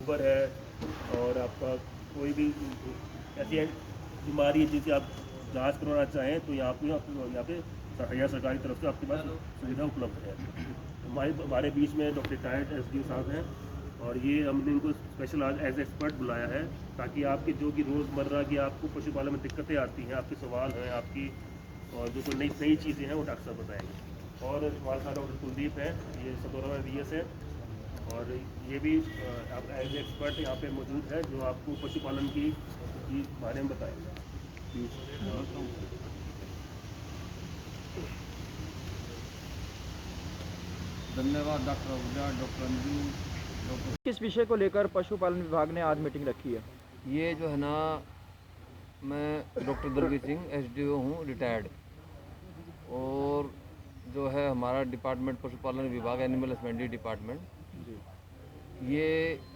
Sugar है और आपका कोई भी ऐसी बीमारी है जिसे आप जांच करवाना चाहें तो यहाँ पे यहाँ सरकारी तरफ से आपके पास सुविधा उपलब्ध है। हमारे बीच में डॉक्टर रिटायर्ड SDO साहब हैं और ये हमने इनको स्पेशल आज एज एक्सपर्ट बुलाया है ताकि आपके जो कि रोज़मर्रा की आपको पशुपालन में दिक्कतें आती हैं, आपके सवाल हैं आपकी, और जो कोई नई नई चीज़ें हैं वो डॉक्टर साहब बताएंगे। और हमारे साथ डॉक्टर कुलदीप है, ये सदौरा में BS है, और ये भी आप एज एक्सपर्ट यहाँ पे मौजूद है जो आपको पशुपालन की बारे में बताएंगे। धन्यवाद डॉक्टर अबूजा, डॉक्टर अंजू। किस विषय को लेकर पशुपालन विभाग ने आज मीटिंग रखी है? ये जो है ना, मैं डॉक्टर दरबीर सिंह SDO हूँ रिटायर्ड, और जो है हमारा डिपार्टमेंट पशुपालन विभाग एनिमल हस्बेंड्री डिपार्टमेंट, ये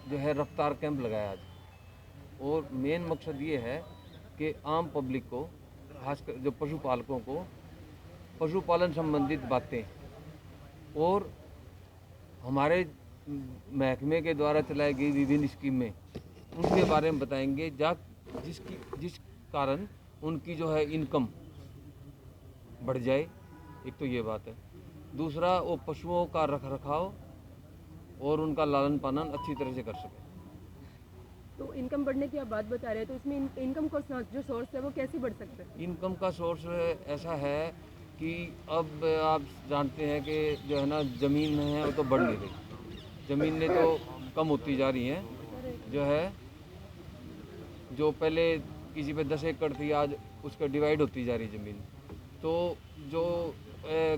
जो है रफ्तार कैंप लगाया आज। और मेन मकसद ये है कि आम पब्लिक को, खासकर जो पशुपालकों को, पशुपालन संबंधित बातें और हमारे महकमे के द्वारा चलाई गई विभिन्न स्कीमें उनके बारे में बताएंगे, जिस कारण उनकी जो है इनकम बढ़ जाए। एक तो ये बात है। दूसरा, वो पशुओं का रख रखाव और उनका लालन पालन अच्छी तरह से कर सके। तो इनकम बढ़ने की आप बात बता रहे हैं, तो इसमें इनकम का जो सोर्स है वो कैसे बढ़ सकता है? इनकम का सोर्स ऐसा है कि अब आप जानते हैं कि जो है ना, ज़मीन है वो तो बढ़ नहीं रही, ज़मीनें तो कम होती जा रही हैं। जो है, जो पहले किसी पे 10 एकड़ थी, आज उसका डिवाइड होती जा रही ज़मीन। तो जो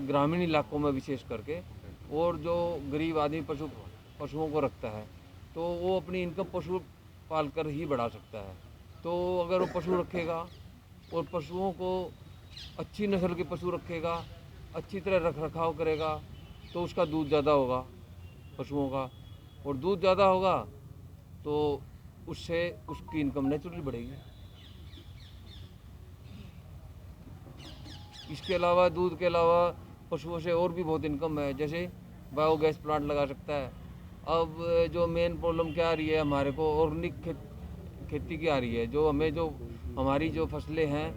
ग्रामीण इलाकों में विशेष करके, और जो गरीब आदमी पशुओं को रखता है, तो वो अपनी इनकम पशु पाल कर ही बढ़ा सकता है। तो अगर वो पशु रखेगा और पशुओं को अच्छी नस्ल के पशु रखेगा, अच्छी तरह रख रखाव करेगा, तो उसका दूध ज़्यादा होगा पशुओं का, और दूध ज़्यादा होगा तो उससे उसकी इनकम नेचुरली बढ़ेगी। इसके अलावा, दूध के अलावा पशुओं से और भी बहुत इनकम है, जैसे बायोगैस प्लांट लगा सकता है। अब जो मेन प्रॉब्लम क्या आ रही है हमारे को, ऑर्गेनिक खेती की आ रही है। जो हमें जो हमारी जो फसलें हैं,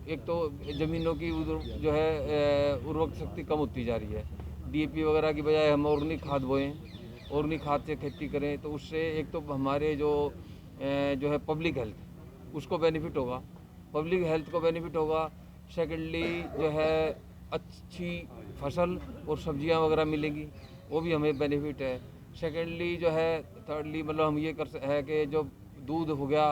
एक तो ज़मीनों की जो है उर्वरक शक्ति कम होती जा रही है। DAP वगैरह की बजाय हम ऑर्गेनिक खाद बोएं, ऑर्गेनिक खाद से खेती करें, तो उससे एक तो हमारे जो है पब्लिक हेल्थ, उसको बेनिफिट होगा, पब्लिक हेल्थ को बेनिफिट होगा। सेकेंडली जो है अच्छी फसल और सब्जियां वगैरह मिलेंगी, वो भी हमें बेनिफिट है। सेकेंडली जो है, थर्डली मतलब हम ये है कि जो दूध हो गया,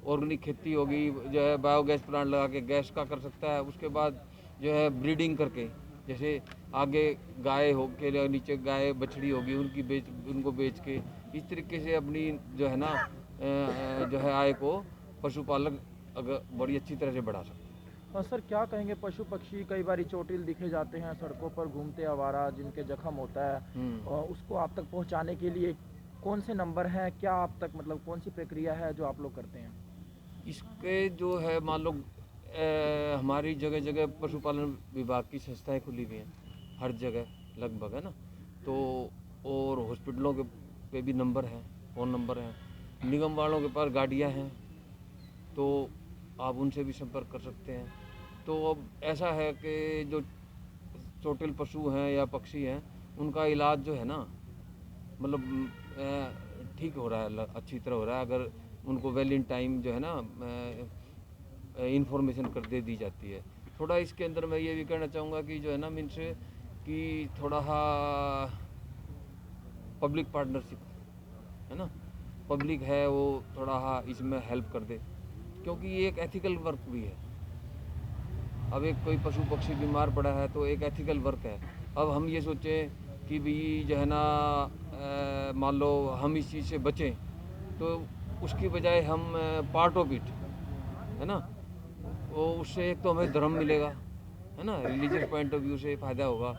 ऑर्गेनिक खेती होगी, जो है बायोगैस प्लांट लगा के गैस का कर सकता है। उसके बाद जो है ब्रीडिंग करके, जैसे आगे गाय हो के नीचे गाय बछड़ी होगी, उनको बेच के इस तरीके से अपनी जो है ना जो है आय को पशुपालक अगर बड़ी अच्छी तरह से बढ़ा सकते हैं। और सर, क्या कहेंगे, पशु पक्षी कई बार चोटिल दिखे जाते हैं सड़कों पर घूमते आवारा, जिनके जख्म होता है, और उसको आप तक पहुंचाने के लिए कौन से नंबर हैं, क्या आप तक मतलब कौन सी प्रक्रिया है जो आप लोग करते हैं? इसके जो है, मान लो हमारी जगह जगह पशुपालन विभाग की संस्थाएं खुली हुई हैं, हर जगह लगभग, है ना। तो और हॉस्पिटलों के पे भी नंबर हैं, फ़ोन नंबर हैं, निगम वालों के पास गाड़ियां हैं, तो आप उनसे भी संपर्क कर सकते हैं। तो अब ऐसा है कि जो चोटिल पशु हैं या पक्षी हैं, उनका इलाज जो है ना, मतलब ठीक हो रहा है, अच्छी तरह हो रहा है, अगर उनको वेल इन टाइम जो है ना इंफॉर्मेशन कर दे दी जाती है। थोड़ा इसके अंदर मैं ये भी कहना चाहूँगा कि जो है ना, मीन्स कि थोड़ा पब्लिक पार्टनरशिप है ना, पब्लिक है वो थोड़ा इसमें हेल्प कर दे, क्योंकि ये एक एथिकल वर्क भी है। अब एक कोई पशु पक्षी बीमार पड़ा है तो एक एथिकल वर्क है। अब हम ये सोचें कि भी जो है ना, मान लो हम इस चीज़ से बचें, तो उसकी बजाय हम पार्ट ऑफ इट, है ना, वो उससे एक तो हमें धर्म मिलेगा, है ना, रिलीजियस पॉइंट ऑफ व्यू से फ़ायदा होगा,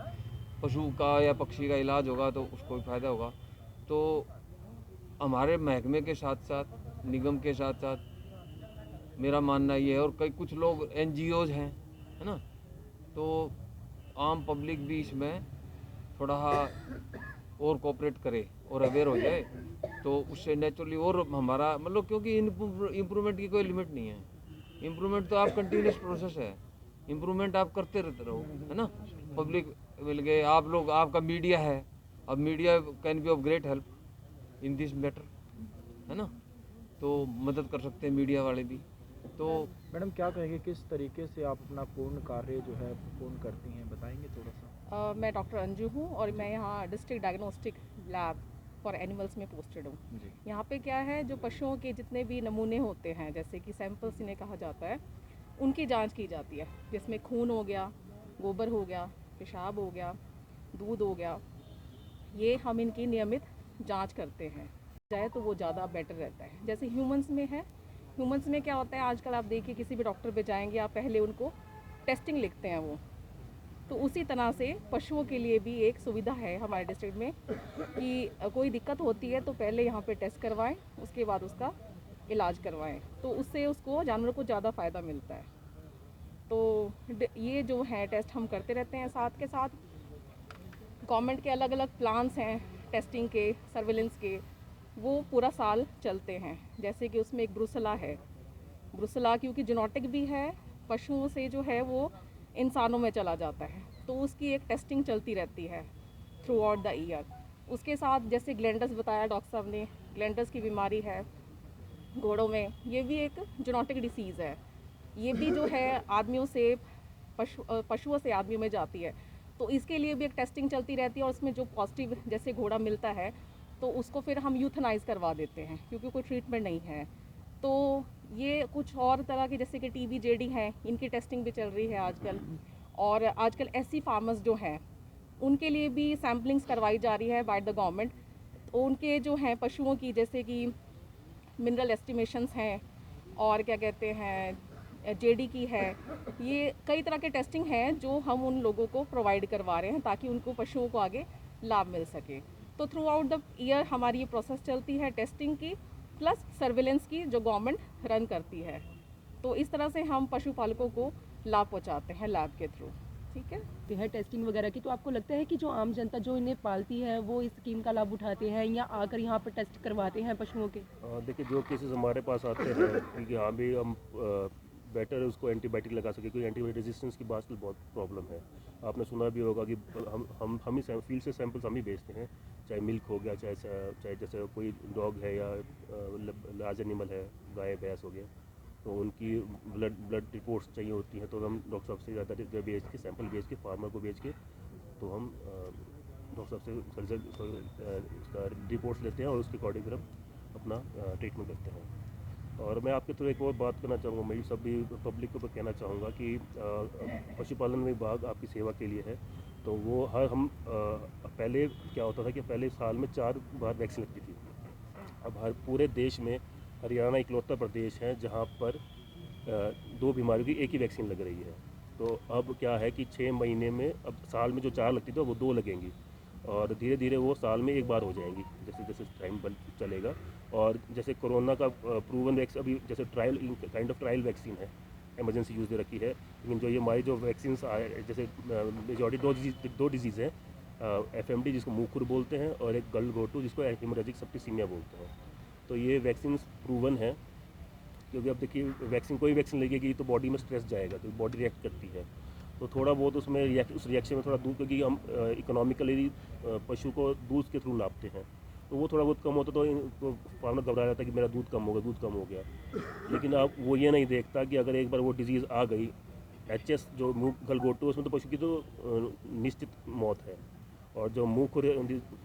पशु का या पक्षी का इलाज होगा तो उसको भी फ़ायदा होगा। तो हमारे महकमे के साथ साथ, निगम के साथ साथ मेरा मानना ये है, और कई कुछ लोग NGOs हैं, है ना, तो आम पब्लिक भी इसमें थोड़ा और कोऑपरेट करे और अवेयर हो जाए, तो उससे नेचुरली और हमारा मतलब, क्योंकि इम्प्रूवमेंट की कोई लिमिट नहीं है। इम्प्रूवमेंट तो आप कंटिन्यूस प्रोसेस है, इम्प्रूवमेंट आप करते रहते रहो, है ना। पब्लिक मिल गए, आप लोग, आपका मीडिया है, अब media can be of great help in this matter, है ना। तो मदद कर सकते हैं मीडिया वाले भी। तो मैडम क्या कहेंगे, किस तरीके से आप अपना पूर्ण कार्य जो है पूर्ण करती हैं, बताएंगे थोड़ा सा? मैं डॉक्टर अंजू हूँ और मैं यहाँ district diagnostic lab for animals में पोस्टेड हूँ। जी। यहाँ पे क्या है, जो पशुओं के जितने भी नमूने होते हैं, जैसे कि सैंपल्स इन्हें कहा जाता है, उनकी जांच की जाती है, जिसमें खून हो गया, गोबर हो गया, पेशाब हो गया, दूध हो गया, ये हम इनकी नियमित जांच करते हैं जाए तो वो ज़्यादा बेटर रहता है। जैसे ह्यूमंस में है, ह्यूमंस में क्या होता है, आजकल आप देखिए किसी भी डॉक्टर पे जाएंगे आप पहले उनको टेस्टिंग लिखते हैं वो, तो उसी तरह से पशुओं के लिए भी एक सुविधा है हमारे डिस्ट्रिक्ट में कि कोई दिक्कत होती है तो पहले यहाँ पे टेस्ट करवाएं, उसके बाद उसका इलाज करवाएं, तो उससे उसको जानवर को ज़्यादा फ़ायदा मिलता है। तो ये जो है टेस्ट हम करते रहते हैं। साथ के साथ गवर्नमेंट के अलग अलग प्लान्स हैं टेस्टिंग के, सर्विलेंस के, वो पूरा साल चलते हैं। जैसे कि उसमें एक ब्रुसला है, ब्रुसला क्योंकि जेनेटिक भी है, पशुओं से जो है वो इंसानों में चला जाता है, तो उसकी एक टेस्टिंग चलती रहती है थ्रू आउट द ईयर। उसके साथ जैसे ग्लैंडस बताया डॉक्टर साहब ने, ग्लैंडस की बीमारी है घोड़ों में, ये भी एक जेनेटिक डिसीज़ है। ये भी जो है आदमियों से पशुओं से आदमियों में जाती है, तो इसके लिए भी एक टेस्टिंग चलती रहती है। और इसमें जो पॉजिटिव जैसे घोड़ा मिलता है तो उसको फिर हम यूथनाइज करवा देते हैं, क्योंकि कोई ट्रीटमेंट नहीं है। तो ये कुछ और तरह के जैसे कि टीबी जेडी हैं, इनकी टेस्टिंग भी चल रही है आजकल। और आजकल ऐसी फार्मर्स जो हैं उनके लिए भी सैम्पलिंग्स करवाई जा रही है बाय द गवर्नमेंट। तो उनके जो हैं पशुओं की जैसे कि मिनरल एस्टिमेशंस हैं और क्या कहते हैं जेडी की है, ये कई तरह के टेस्टिंग हैं जो हम उन लोगों को प्रोवाइड करवा रहे हैं ताकि उनको पशुओं को आगे लाभ मिल सके। तो थ्रू आउट द ईयर हमारी ये प्रोसेस चलती है टेस्टिंग की प्लस सर्विलेंस की, जो गवर्नमेंट रन करती है। तो इस तरह से हम पशुपालकों को लाभ पहुंचाते हैं लैब के थ्रू। ठीक है टेस्टिंग वगैरह की, तो आपको लगता है कि जो आम जनता जो इन्हें पालती है वो इस स्कीम का लाभ उठाते हैं या आकर यहाँ पर टेस्ट करवाते हैं पशुओं के? देखिए, जो केसेस हमारे पास आते हैं क्योंकि यहाँ भी हम बेटर उसको एंटीबायोटिक लगा सके, क्योंकि एंटीबायोटिक रेजिस्टेंस की आजकल बहुत प्रॉब्लम है। आपने सुना भी होगा कि हम ही फील्ड से सैंपल्स हम ही भेजते हैं, चाहे मिल्क हो गया, चाहे जैसे कोई डॉग है या लार्ज एनिमल है, गाय भैंस हो गया, तो उनकी ब्लड रिपोर्ट्स चाहिए होती हैं, तो हम डॉक्टर साहब से ज़्यादा भेज के सैंपल भेज के फार्मर को भेज के तो हम डॉक्टर साहब से उसका रिपोर्ट्स लेते हैं और उसके अकॉर्डिंग फिर हम अपना ट्रीटमेंट करते हैं। और मैं आपके थ्रू एक और बात करना चाहूँगा, मैं सभी पब्लिक को कहना चाहूँगा कि पशुपालन विभाग आपकी सेवा के लिए है। तो वो पहले क्या होता था कि पहले साल में 4 बार वैक्सीन लगती थी। अब पूरे देश में हरियाणा इकलौता प्रदेश है जहाँ पर 2 बीमारियों की एक ही वैक्सीन लग रही है। तो अब क्या है कि 6 महीने में, अब साल में जो 4 लगती थी वो 2 लगेंगी और धीरे धीरे वो साल में 1 बार हो जाएंगी जैसे जैसे टाइम चलेगा। और जैसे कोरोना का प्रूवन वैक्सीन अभी जैसे काइंड ऑफ ट्रायल वैक्सीन है, इमरजेंसी यूज़ दे रखी है, लेकिन जो ये हमारी जो वैक्सीन आए जैसे मेजॉरिटी 2 डिजीज़ हैं, FMD जिसको मुँह खुर बोलते हैं और एक गलघोटू जिसको हेमोरेजिक सेप्टिसीमिया बोलते हैं। तो ये वैक्सीन प्रूवन है, क्योंकि अब देखिए वैक्सीन कोई वैक्सीन लगेगी तो बॉडी में स्ट्रेस जाएगा, तो बॉडी रिएक्ट करती है, तो थोड़ा बहुत उसमें उस रिएक्शन में थोड़ा दूध, क्योंकि हम इकोनॉमिकली पशु को दूध के थ्रू नापते हैं, तो वो थोड़ा बहुत कम होता तो फार्मर घबरा जाता है कि मेरा दूध कम हो गया। लेकिन अब वो ये नहीं देखता कि अगर एक बार वो डिजीज़ आ गई, HS जो मुँह गलघोटू, उसमें तो पशु की तो निश्चित मौत है, और जो मुँह खुर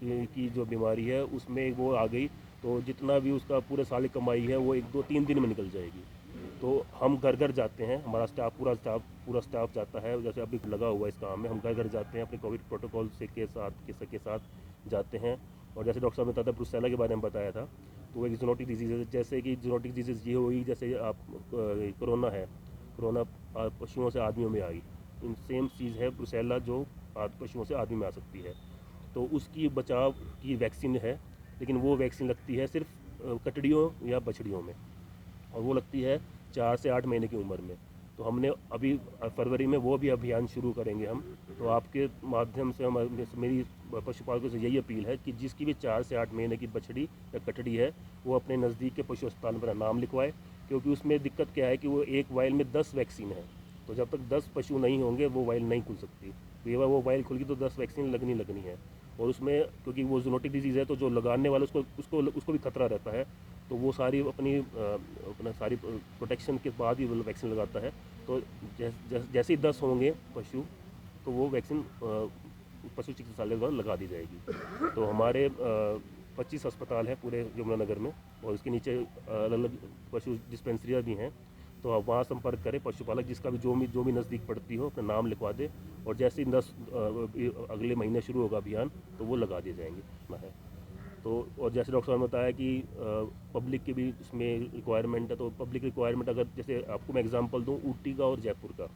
की जो बीमारी है उसमें वो आ गई तो जितना भी उसका पूरे साल की कमाई है वो 1, 2, 3 दिन में निकल जाएगी। तो हम घर घर जाते हैं, हमारा पूरा स्टाफ जाता है, जैसे अभी लगा हुआ इस काम में, हम घर घर जाते हैं अपने कोविड प्रोटोकॉल के साथ जाते हैं। और जैसे डॉक्टर साहब ने बताया ब्रुसेला के बारे में बताया था, तो वो एक ज़ूनोटिक डिजीज़ है। जैसे कि ज़ूनोटिक डिजीज़ ये हुई, जैसे आप कोरोना पशुओं से आदमियों में आई, सेम चीज़ है ब्रुसेला जो पशुओं से आदमी में आ सकती है। तो उसकी बचाव की वैक्सीन है, लेकिन वो वैक्सीन लगती है सिर्फ कटड़ियों या बछड़ियों में, और वो लगती है 4 से 8 महीने की उम्र में। तो हमने अभी फरवरी में वो भी अभियान शुरू करेंगे हम। तो आपके माध्यम से हम, मेरी पशुपालकों से यही अपील है कि जिसकी भी 4 से 8 महीने की बछड़ी या कटड़ी है वो अपने नज़दीक के पशु अस्पताल में अपना नाम लिखवाए, क्योंकि उसमें दिक्कत क्या है कि वो एक वाइल में 10 वैक्सीन है। तो जब तक 10 पशु नहीं होंगे वो वाइल नहीं खुल सकती। तो वो वाइल खुल गई तो 10 वैक्सीन लगनी है। और उसमें क्योंकि वो जूनोटिक डिजीज़ है तो जो लगाने वाला उसको भी खतरा रहता है, तो वो सारी अपना सारी प्रोटेक्शन के बाद ही वो वैक्सीन लगाता है। तो जैसे ही 10 होंगे पशु तो वो वैक्सीन पशु चिकित्सालय द्वारा लगा दी जाएगी। तो हमारे 25 अस्पताल हैं पूरे यमुनानगर में, और इसके नीचे अलग अलग पशु डिस्पेंसरियाँ भी हैं। तो आप वहाँ संपर्क करें, पशुपालक जिसका भी जो भी नज़दीक पड़ती हो अपना नाम लिखवा दे, और जैसे ही 10 अगले महीने शुरू होगा अभियान तो वो लगा दिए जाएंगे ना है। तो और जैसे डॉक्टर साहब ने बताया कि पब्लिक की भी इसमें रिक्वायरमेंट है। तो पब्लिक रिक्वायरमेंट अगर जैसे आपको मैं एग्जांपल दूं ऊटी का और जयपुर का,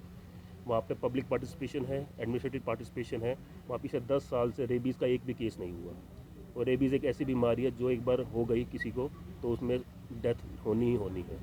वहाँ पे पब्लिक पार्टिसिपेशन है, एडमिनिस्ट्रेटिव पार्टिसिपेशन है। वहाँ पिछले 10 साल से रेबीज़ का एक भी केस नहीं हुआ। और रेबीज़ एक ऐसी बीमारी है जो एक बार हो गई किसी को तो उसमें डेथ होनी ही होनी है।